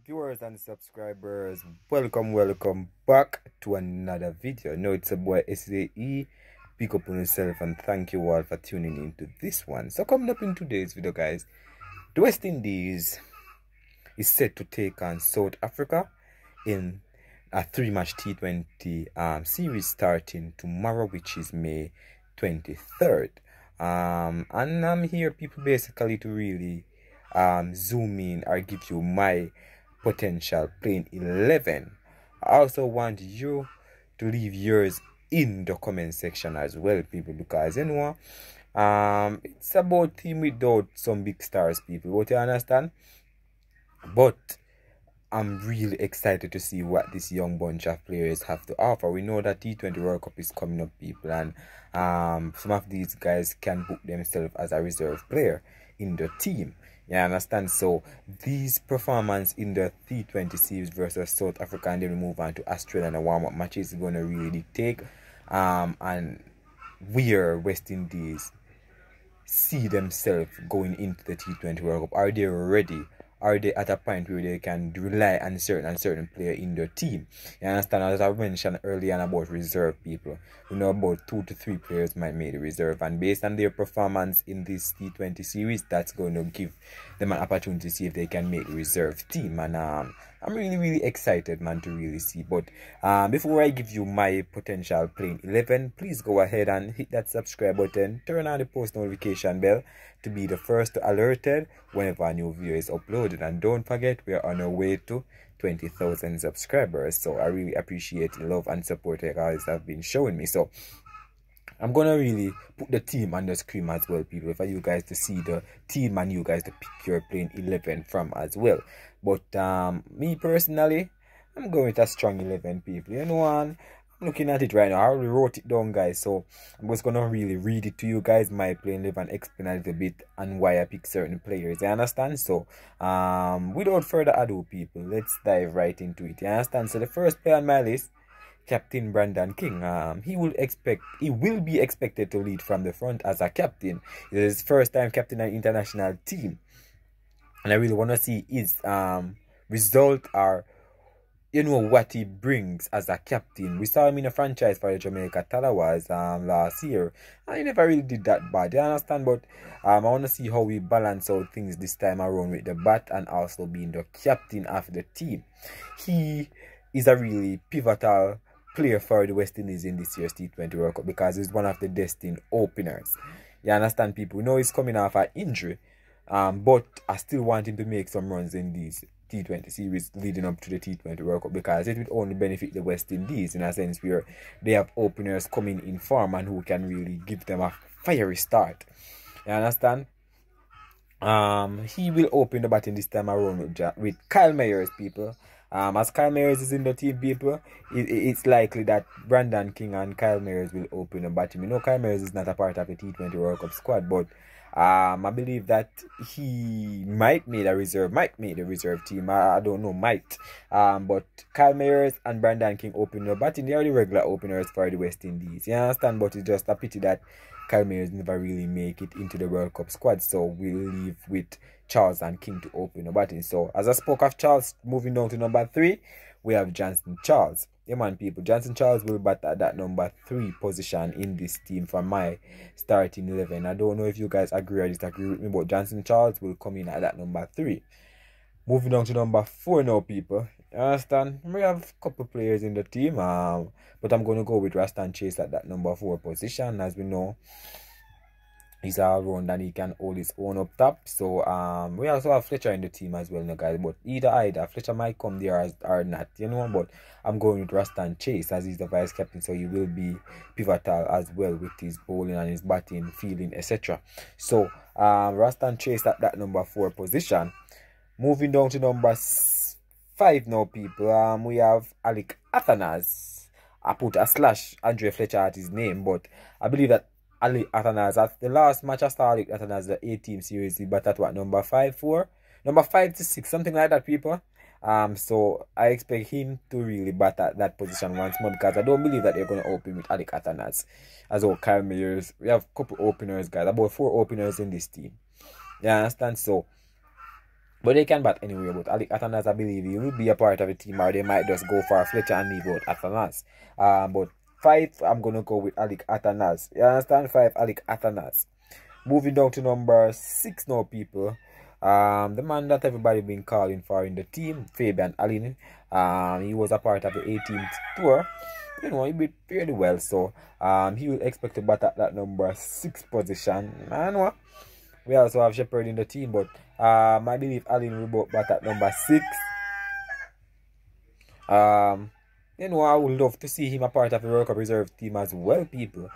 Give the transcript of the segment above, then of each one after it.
viewers and subscribers, welcome back to another video. Now it's a boy SAE. Pick up on yourself and thank you all for tuning into this one. So coming up in today's video, guys, the West Indies is set to take on South Africa in a 3-match T20 series starting tomorrow, which is May 23rd. And I'm here, people, basically to really zoom in or give you my potential playing 11. I also want you to leave yours in the comment section as well, people, because you know it's about team without some big stars, people. What you understand? But I'm really excited to see what this young bunch of players have to offer. We know that T20 World Cup is coming up, people, and some of these guys can book themselves as a reserve player in the team. You understand? So these performance in the T20 series versus South Africa, and then we move on to Australia and the warm-up matches, is going to really dictate and where West Indies see themselves going into the T20 World Cup. Are they ready? Are they at a point where they can rely on certain player in their team? You understand? As I mentioned earlier about reserve, people, we know about 2 to 3 players might make the reserve, and based on their performance in this T20 series, that's going to give them an opportunity to see if they can make the reserve team. And I'm really excited, man, to really see. But before I give you my potential playing 11, please go ahead and hit that subscribe button, turn on the post notification bell to be the first to alerted whenever a new video is uploaded. And don't forget, we are on our way to 20,000 subscribers. So I really appreciate the love and support you guys have been showing me. So I'm gonna really put the team on the screen as well, people, for you guys to see the team and you guys to pick your playing 11 from as well. But me personally, I'm going with a strong 11, people. You know, I'm looking at it right now. I already wrote it down, guys, so I'm just gonna really read it to you guys, my playing 11, explain a little bit and why I pick certain players. You understand? So without further ado, people, let's dive right into it. You understand? So the first player on my list, Captain Brandon King. He will be expected to lead from the front as a captain. It is his first time captain an international team, and I really want to see his result, or you know, what he brings as a captain. We saw him in a franchise for the Jamaica Talawas last year, and he never really did that bad. You understand? But I want to see how we balance out things this time around with the bat and also being the captain of the team. He is a really pivotal player for the West Indies in this year's T20 World Cup because he's one of the destined openers. You understand, people? We know he's coming off an injury, but I still want him to make some runs in these T20 series leading up to the T20 World Cup, because it would only benefit the West Indies in a sense where they have openers coming in form and who can really give them a fiery start. You understand? He will open the batting this time around with Kyle Mayers, people. As Kyle Mayers is in the team, people, it's likely that Brandon King and Kyle Mayers will open the batting. You know, Kyle Mayers is not a part of the T20 World Cup squad, but I believe that he might make the reserve team. I don't know, might. But Kyle Mayers and Brandon King open the batting. They are the regular openers for the West Indies. You understand? But it's just a pity that Kyle Mayers never really make it into the World Cup squad, so we'll leave with Charles and King to open the batting. So as I spoke of Charles, moving down to number 3, we have Johnson Charles. Yeah, man, people, Johnson Charles will bat at that number 3 position in this team for my starting 11. I don't know if you guys agree or disagree with me, but Johnson Charles will come in at that number 3. Moving on to number 4 now, people. You understand? We have a couple players in the team, but I'm going to go with Rastan Chase at that number 4 position. As we know, he's all round and he can hold his own up top. So we also have Fletcher in the team as well, guys. But either Fletcher might come there or not, you know. But I'm going with Rastan Chase as he's the vice captain, so he will be pivotal as well with his bowling and his batting, fielding, etc. So Rastan Chase at that number 4 position. Moving down to number 5 now, people. We have Alec Athanas. I put a slash Andre Fletcher at his name, but I believe that Ali Athanas, at the last match I saw Ali Athanas, the 8-team series, he bat at what, number 5 to 6, something like that, people. So I expect him to really bat at that position once more, because I don't believe that they're going to open with Ali Athanas as well. Kyle Mayers, we have a couple openers, guys, about 4 openers in this team. You understand? So But they can bat anyway. But Alec Atanas, I believe he will be a part of the team, or they might just go for Fletcher and leave out Atanas. But 5, I'm gonna go with Alec Atanas. You understand? 5, Alec Atanas. Moving down to number 6 now, people. The man that everybody been calling for in the team, Fabian Allin. He was a part of the 18th tour. You know, he did fairly well, so he will expect to bat at that number 6 position. I know we also have Shepherd in the team, but I believe Allin will bat at number 6. You know, I would love to see him a part of the World Cup reserve team as well, people.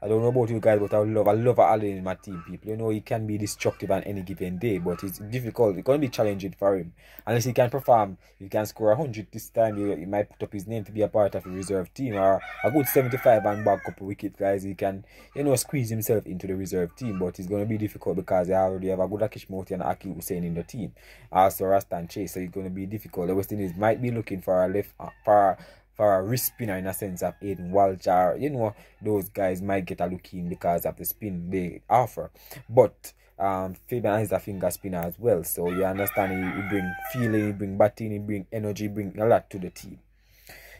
I don't know about you guys, but I love Allen in my team, people. You know, he can be destructive on any given day, but it's difficult. It's going to be challenging for him. Unless he can perform, he can score 100 this time, he might put up his name to be a part of the reserve team, or a good 75 and back couple wickets, guys. He can, you know, squeeze himself into the reserve team, but it's going to be difficult because they already have a good Akish Moti and Aki Hussein in the team. Also, Rastan Chase, so it's going to be difficult. The West Indies might be looking for a left, for a wrist spinner in a sense of Aiden Walsh. You know, those guys might get a look in because of the spin they offer. But Fabian is a finger spinner as well, so you understand he bring feeling, he bring batting, he bring energy, bring a lot to the team.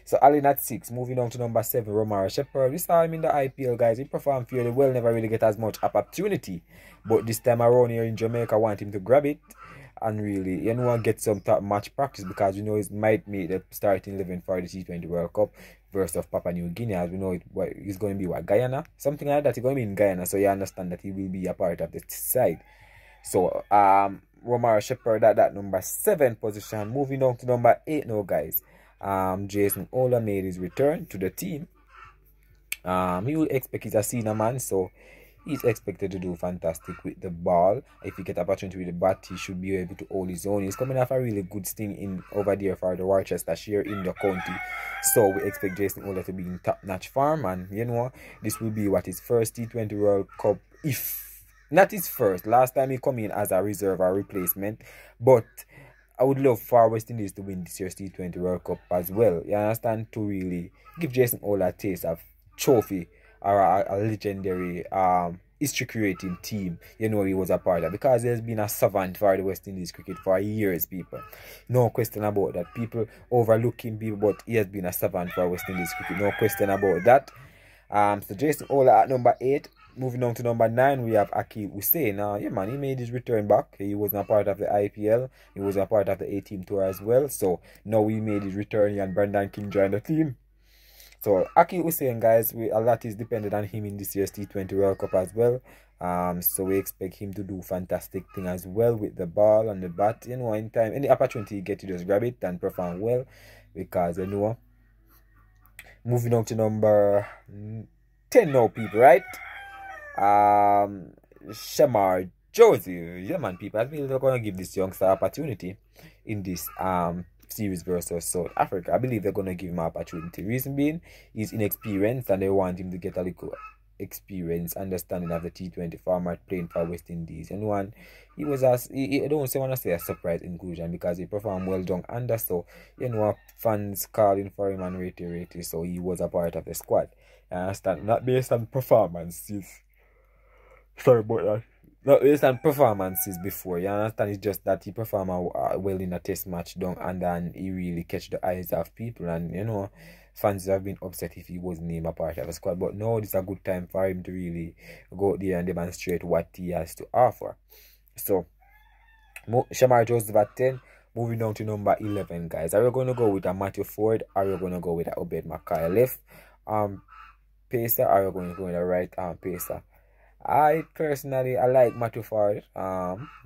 So Allen at 6, moving on to number 7, Romaro Shepherd. We saw him in the IPL, guys. He performed fairly well, never really get as much opportunity. But this time around here in Jamaica, I want him to grab it and really, you know, get some top match practice, because you know it might make the starting 11 for the T20 World Cup versus Papua New Guinea. As we know, it's going to be what, Guyana, something like that. It's going to be in Guyana, so you understand that he will be a part of the side. So Romaro Shepherd at that number 7 position. Moving on to number 8 now, guys. Jason Ola made his return to the team. He will expect he's a senior man, so he's expected to do fantastic with the ball. If he get opportunity with the bat, he should be able to hold his own. He's coming off a really good sting in over there for the Worcestershire in the county. So we expect Jason Ola to be in top-notch form, and you know, this will be what his first T20 World Cup, if not his first. Last time he come in as a reserve or replacement, but I would love for West Indies to win this year's T20 World Cup as well. You understand? To really give Jason Ola a taste of trophy or a legendary history creating team, you know, he was a part of, because there's been a savant for the West Indies cricket for years, people. No question about that. People overlooking people, but he has been a savant for West Indies cricket. No question about that. So Jason Ola at number 8. Moving on to number 9, we have Aki Hussein. Yeah, man, he made his return back. He wasn't a part of the IPL. He was a part of the A-team tour as well. So now he made his return, and Brendan King joined the team. So Aki Hussein, guys, a lot is dependent on him in this year's T20 World Cup as well. So we expect him to do fantastic thing as well with the ball and the bat. You know, anytime, any opportunity you get to just grab it and perform well, because you know. Moving on to number 10 now, people, right? Shamar Josie. Yeah, man, people. I think they're gonna give this youngster opportunity in this series versus South Africa. I believe they're gonna give him an opportunity. Reason being, he's inexperienced, and they want him to get a little experience, understanding of the T20 format, playing for West Indies. And one, he was I don't want to say a surprise inclusion, because he performed well down under, so you know, fans calling for him and reiterating, so he was a part of the squad. I understand, not based on performances. Sorry about that. Not based on performances before, you understand. It's just that he performed well in a test match down, and then he really catch the eyes of people, and you know, fans have been upset if he wasn't named a part of the squad. But now this is a good time for him to really go out there and demonstrate what he has to offer. So Shamar Joseph at 10. Moving down to number 11, guys. Are we going to go with a Matthew Ford, or are we going to go with a Obed Mackay left pacer, or are we going to go with a right arm pacer? I personally, I like Matthew Ford.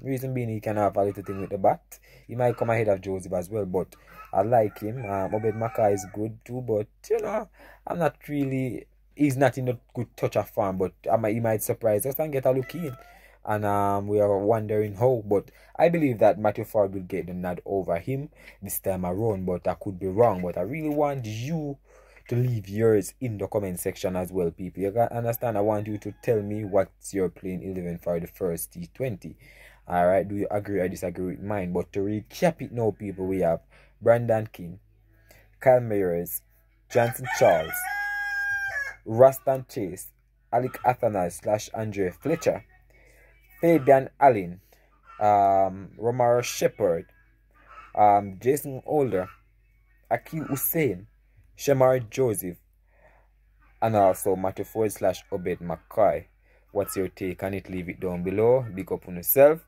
Reason being, he can have a little thing with the bat. He might come ahead of Joseph as well, but I like him. Obed Mackay is good too, but you know, I'm not really. He's not in a good touch of form, but he might surprise us and get a look in. And we are wondering how, but I believe that Matthew Ford will get the nod over him this time around, but I could be wrong. But I really want you to leave yours in the comment section as well, people. You can understand, I want you to tell me what's your playing 11 for the first T20. Alright, do you agree or disagree with mine? But to recap it now, people, we have Brendan King, Kyle Mayers, Johnson Charles, Rastan Chase, Alec Athanas / Andre Fletcher, Fabian Allin, Romaro Shepherd, Jason Older, Akil Hussein, Shamar Joseph, and also Matthew Ford / Obed McCoy. What's your take on it? Leave it down below. Big up on yourself.